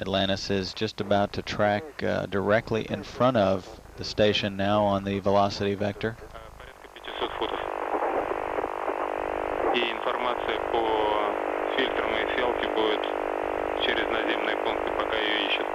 Atlantis is just about to track directly in front of the station now on the velocity vector. Порядка 500 футов. И информация по фильтрам и фиалке будет через наземные пункты, пока ее ищут.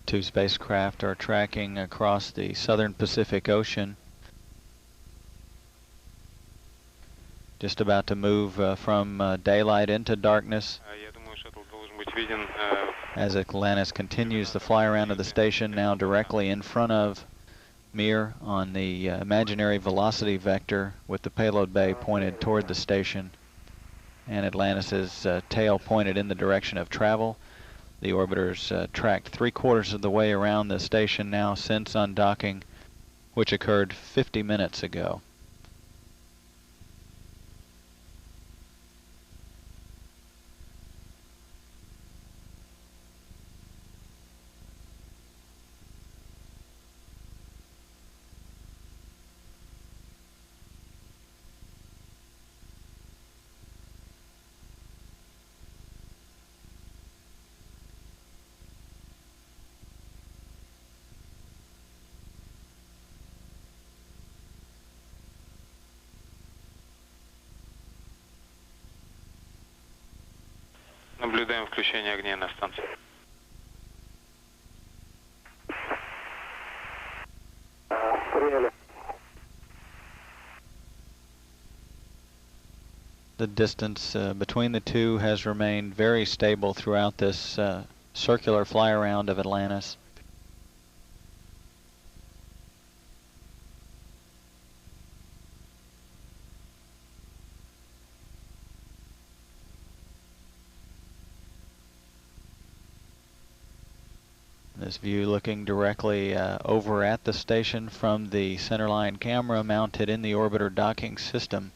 Two spacecraft are tracking across the southern Pacific Ocean. Just about to move from daylight into darkness. Я думаю, шаттл должен быть виден. As Atlantis continues the fly around of the station, now directly in front of MIR on the imaginary velocity vector with the payload bay pointed toward the station and Atlantis's tail pointed in the direction of travel. The orbiter's tracked 3/4 of the way around the station now since undocking, which occurred 50 minutes ago. Наблюдаем включение огней на станции. Приняли. The distance between the two has remained very stable throughout this circular fly around of Atlantis. This view looking directly over at the station from the centerline camera mounted in the orbiter docking system.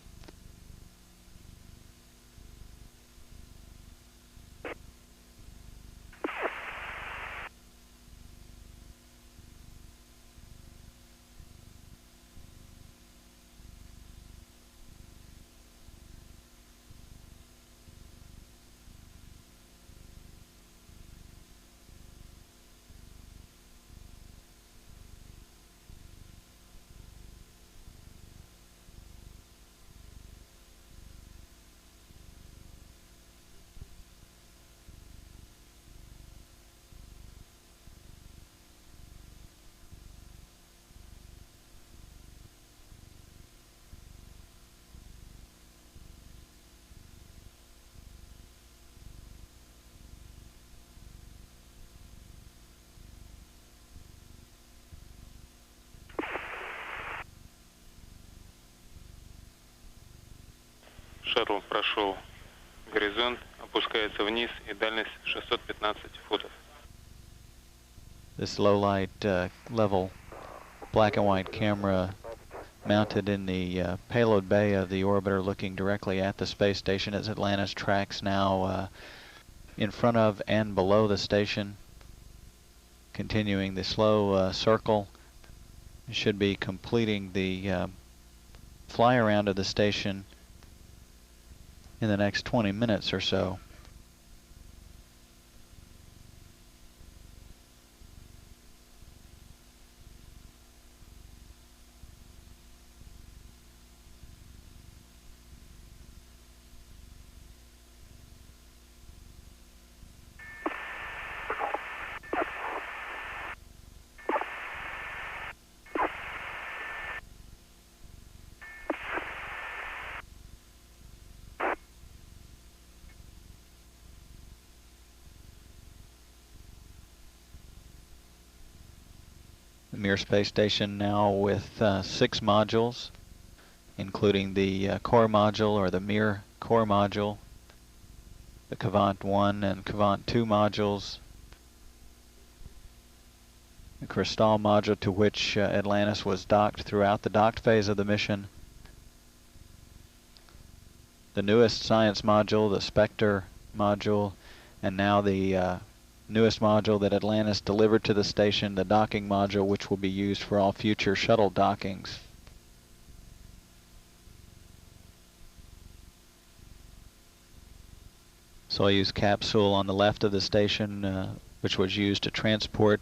Шаттл прошел горизонт, опускается вниз, и дальность 615 футов. This low light level black and white camera mounted in the payload bay of the orbiter looking directly at the space station as Atlantis tracks now in front of and below the station, continuing the slow circle. Should be completing the fly around of the station in the next 20 minutes or so. The MIR space station now with 6 modules, including the core module or the MIR core module, the Cavant 1 and Cavant 2 modules, the Crystal module to which Atlantis was docked throughout the docked phase of the mission, the newest science module, the Spectre module, and now the newest module that Atlantis delivered to the station, the docking module, which will be used for all future shuttle dockings. Soyuz capsule on the left of the station, which was used to transport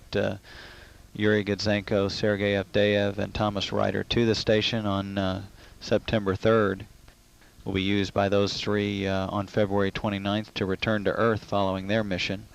Yuri Gudzenko, Sergei Avdeyev, and Thomas Ryder to the station on September 3rd, will be used by those three on February 29th to return to Earth following their mission.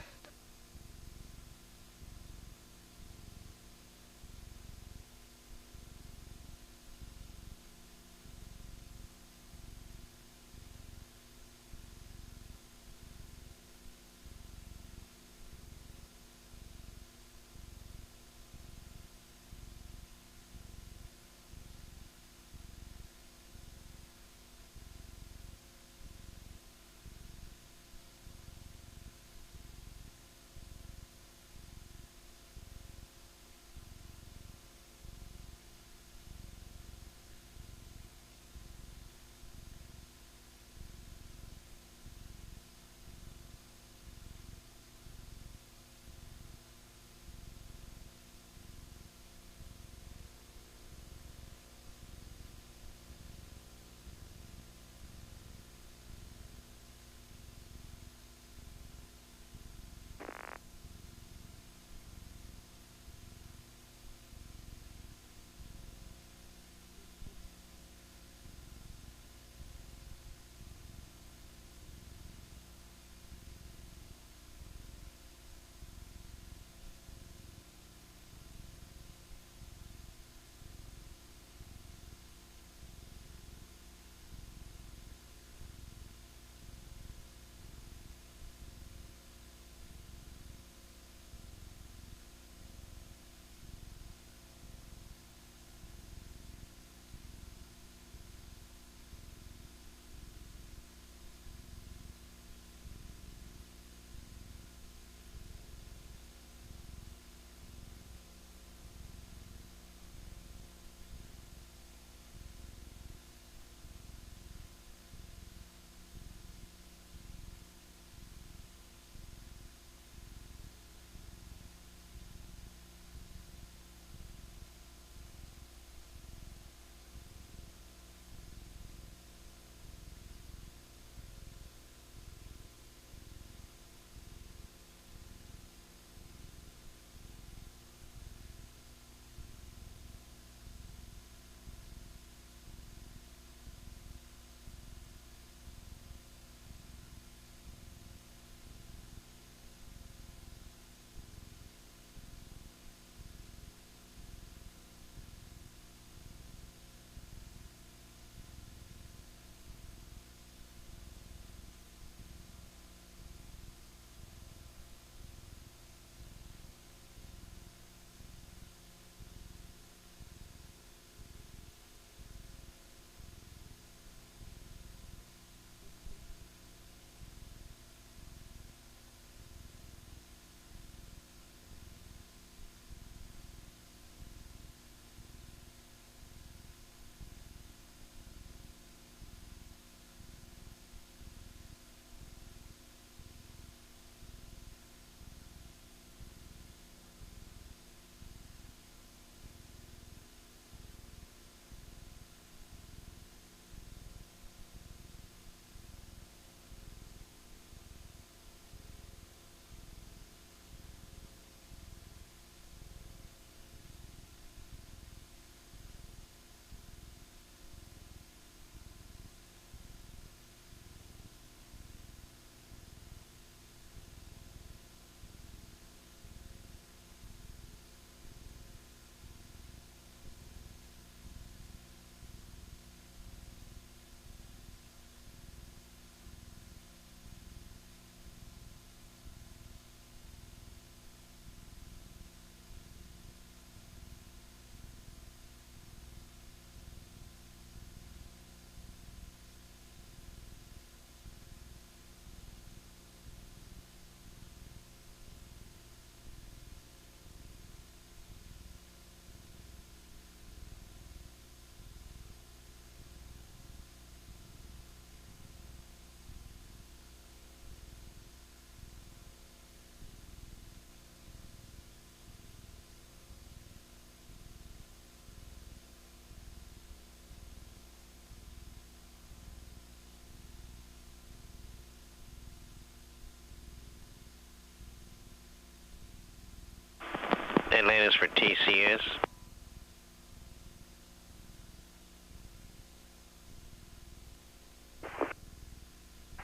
Atlantis for TCS.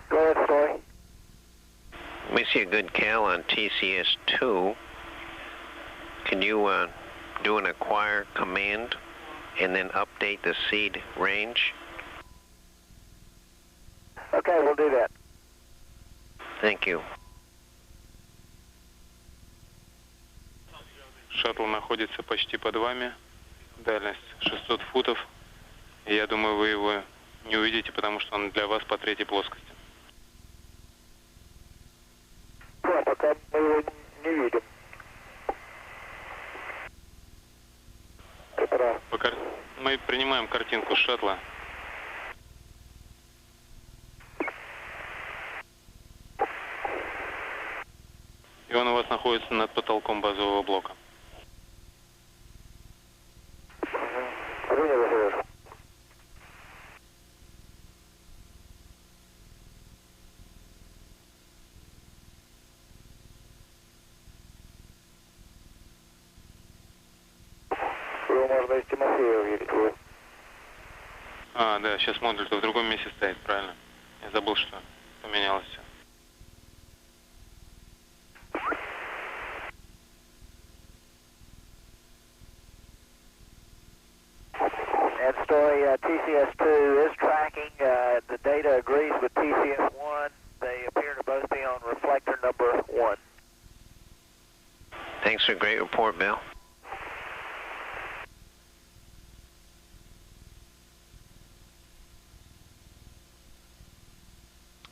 Go ahead, Story. We see a good cal on TCS-2. Can you do an acquire command and then update the seed range? Okay, we'll do that. Thank you. Шаттл находится почти под вами. Дальность 600 футов. И я думаю, вы его не увидите, потому что он для вас по третьей плоскости. Пока мы его не видим. Мы принимаем картинку с шаттла. И он у вас находится над потолком базового блока. А, да, сейчас модуль-то в другом месте стоит, правильно. Я забыл, что поменялось все. And Story, TCS-2 is tracking. The data agrees with TCS-1. They appear to both be on reflector number 1. Thanks for a great report, Bill.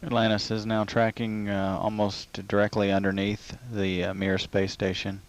Atlantis is now tracking almost directly underneath the MIR space station.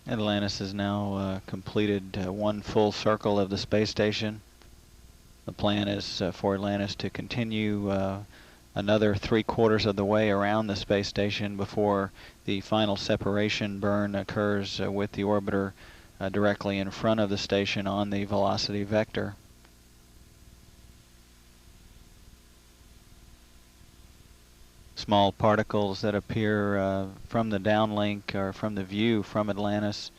Atlantis has now completed one full circle of the space station. The plan is for Atlantis to continue another 3/4 of the way around the space station before the final separation burn occurs with the orbiter directly in front of the station on the velocity vector. Small particles that appear from the downlink or from the view from Atlantis,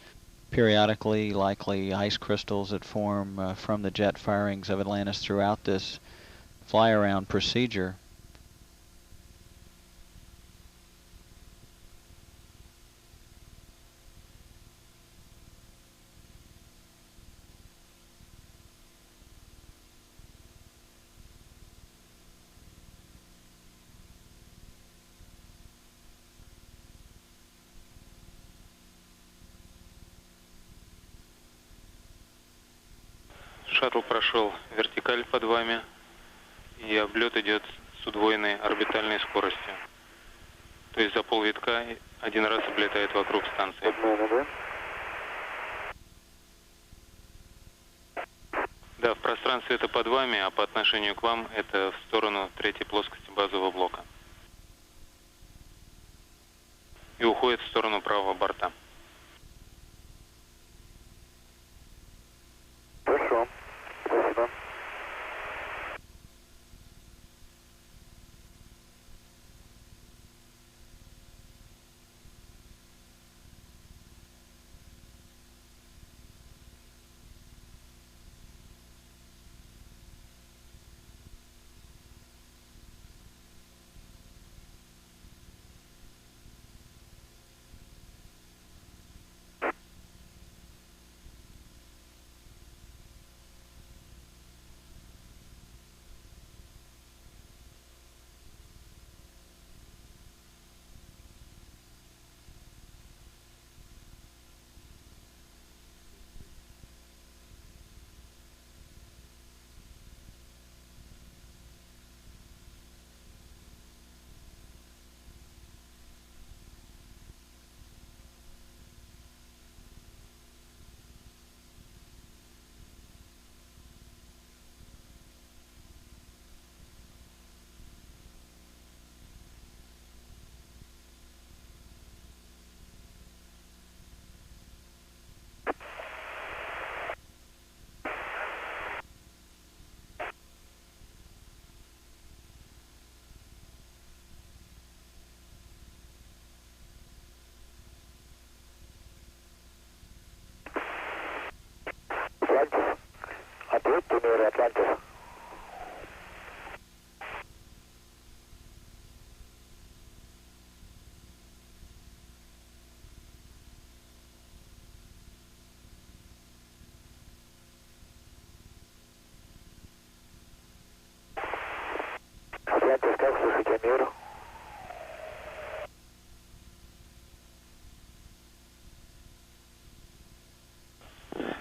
periodically likely ice crystals that form from the jet firings of Atlantis throughout this fly-around procedure. Шаттл прошел вертикаль под вами, и облет идет с удвоенной орбитальной скоростью. То есть за полвитка один раз облетает вокруг станции. Да, в пространстве это под вами, а по отношению к вам это в сторону третьей плоскости базового блока. И уходит в сторону правого борта. Atlantis. Ответь, MIR Atlantis. Atlantis, как слышите MIR?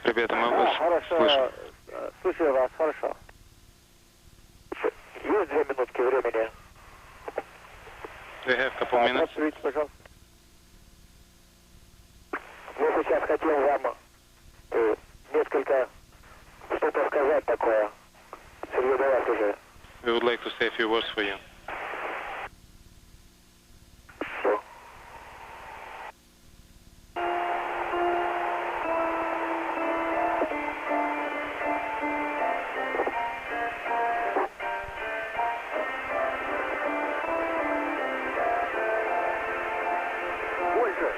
Ребята, мы вас Хорошо, слышим. слушаю вас, хорошо. Есть 2 минутки времени. We have a couple minutes. Ответьте, пожалуйста. Я сейчас хотел вам несколько что-то сказать такое. Сергей, до вас уже. We would like to say a few words for you. Что? Больше.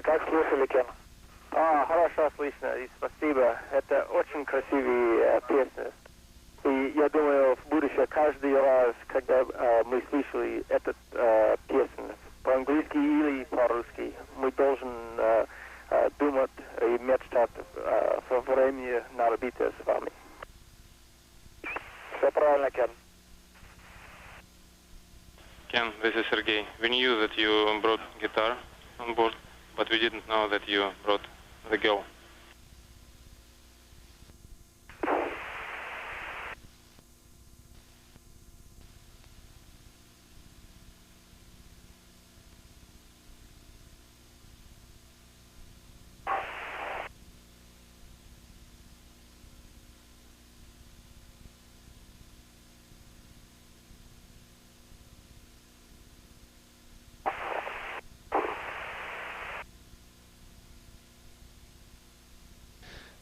Как слышали, Кен? Хорошо слышно, и спасибо. Это очень красивые песни. И я думаю, в будущем каждый раз, когда мы слышали эту песню, по-английски или по-русски, мы должны думать и мечтать во время на орбите с вами. Все правильно, Кен. Ken, this is Sergey. We knew that you brought guitar on board, but we didn't know that you brought the girl.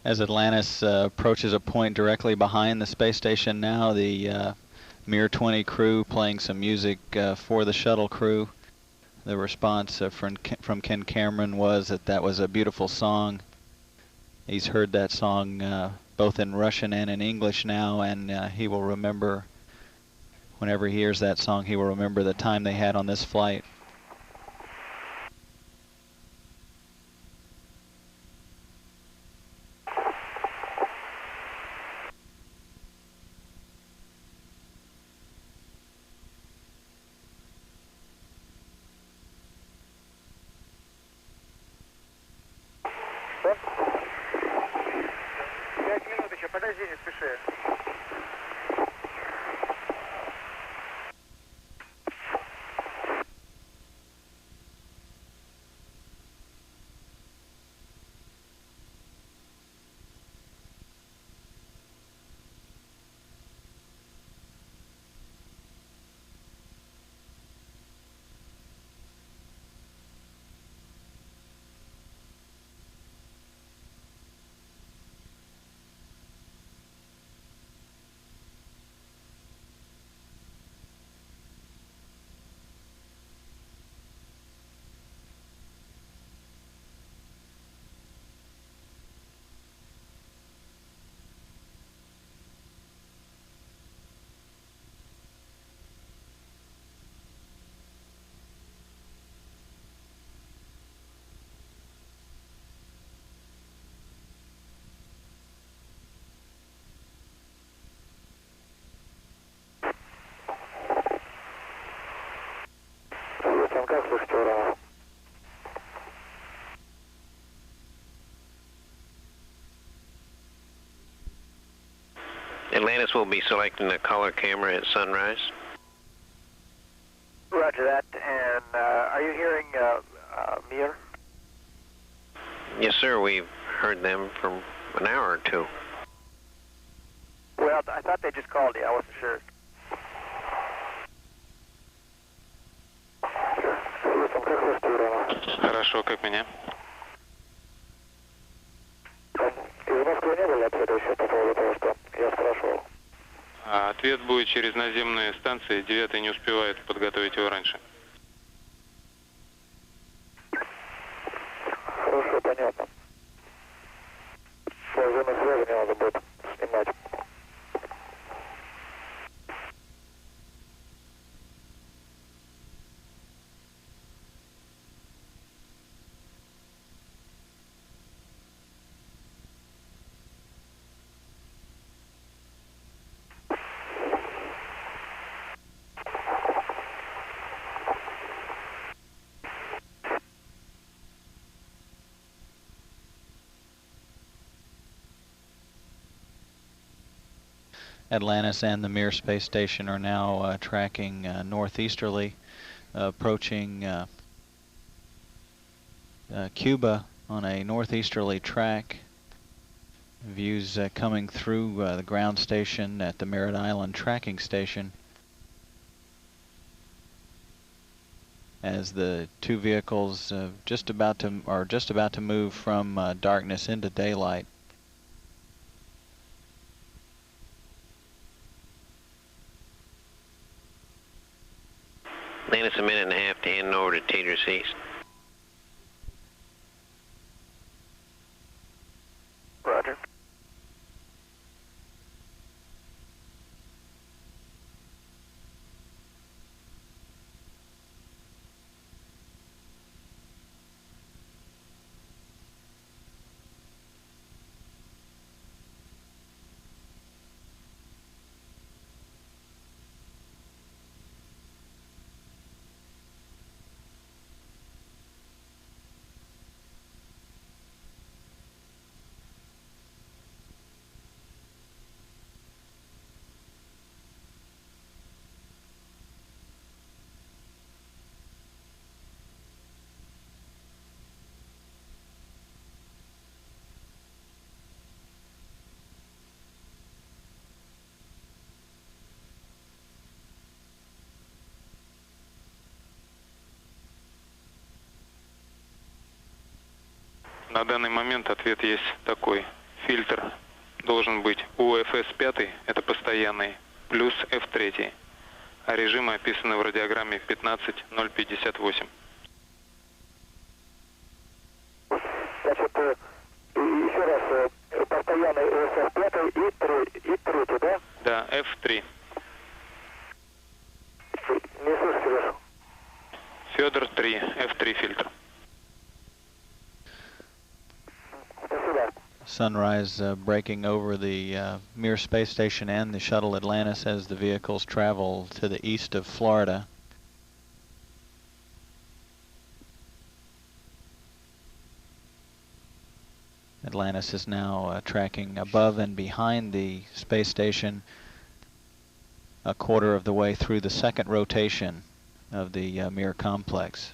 As Atlantis approaches a point directly behind the space station now, the MIR 20 crew playing some music for the shuttle crew. The response from Ken Cameron was that that was a beautiful song. He's heard that song both in Russian and in English now, and he will remember, whenever he hears that song, he will remember the time they had on this flight. Подожди, не спеши. Как слышите, ура? Atlantis will be selecting a color camera at sunrise. Roger that. And are you hearing MIR? Yes, sir. We've heard them for an hour or two. Well, I thought they just called you. I wasn't sure. Хорошо, как меня? Из Москвы не было ответа еще по поводу того, что я спрашивал? Ответ будет через наземные станции. 9-й не успевает подготовить его раньше. Хорошо, понятно. Связь не надо будет снимать. Atlantis and the MIR space station are now tracking northeasterly, approaching Cuba on a northeasterly track. Views coming through the ground station at the Merritt Island tracking station. as the two vehicles are just about to move from darkness into daylight. Then it's a minute and a half to hand over to Taters East. Roger. На данный момент ответ есть такой. Фильтр должен быть УФС-5, это постоянный, плюс F3. А режимы описаны в радиограмме 15.058. Значит, еще раз, постоянный УФС-5 и третий, да? Да, F3. Не слышу, Сережа. Федор 3, F3 фильтр. Спасибо. Sunrise breaking over the Mir space station and the shuttle Atlantis as the vehicles travel to the east of Florida. Atlantis is now tracking above and behind the space station, a quarter of the way through the second rotation of the Mir complex.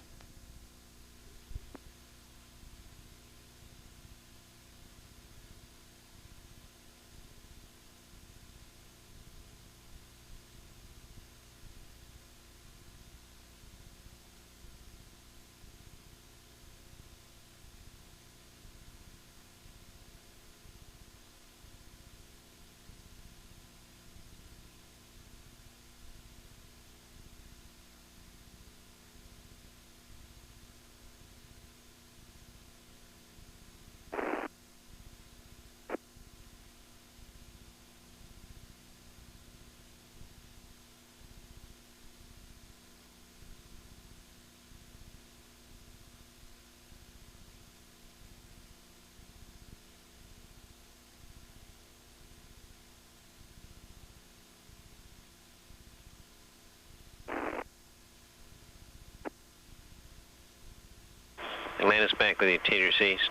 Atlantis back with you, Taters East.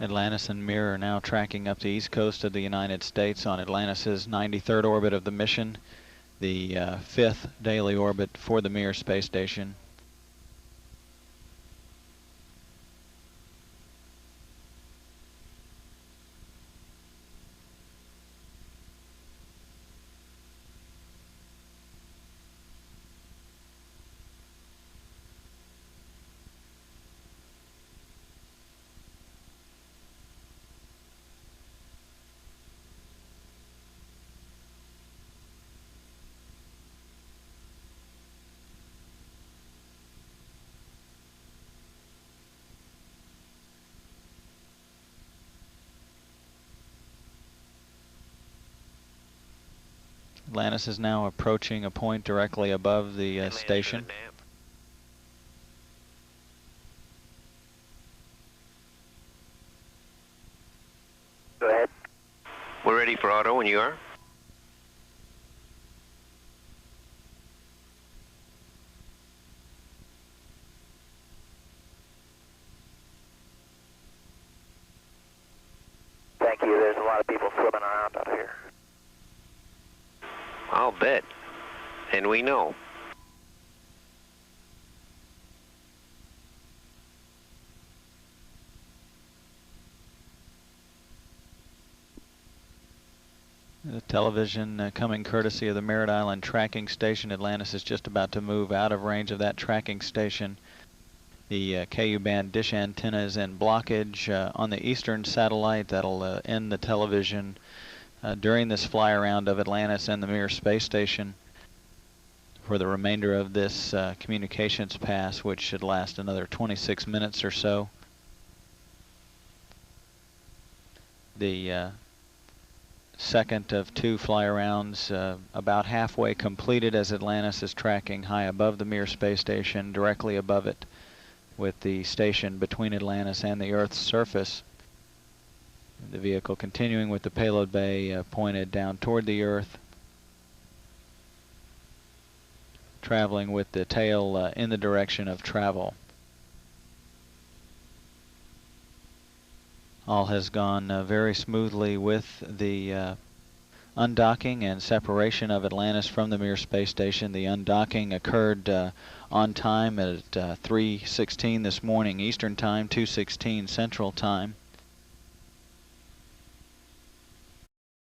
Atlantis and Mir are now tracking up the east coast of the United States on Atlantis' 93rd orbit of the mission, the 5th daily orbit for the Mir space station. Atlantis is now approaching a point directly above the station. Go ahead. We're ready for auto when you are. Thank you. There's a lot of people swimming around out here. I'll bet. And we know. The television coming courtesy of the Merritt Island tracking station. Atlantis is just about to move out of range of that tracking station. The KU band dish antenna is in blockage on the eastern satellite. That'll end the television during this fly around of Atlantis and the Mir space station for the remainder of this communications pass, which should last another 26 minutes or so. The second of two fly-arounds about halfway completed as Atlantis is tracking high above the Mir space station, directly above it, with the station between Atlantis and the Earth's surface. The vehicle continuing with the payload bay pointed down toward the Earth, traveling with the tail in the direction of travel. All has gone very smoothly with the undocking and separation of Atlantis from the Mir space station. The undocking occurred on time at 3:16 this morning Eastern Time, 2:16 Central Time.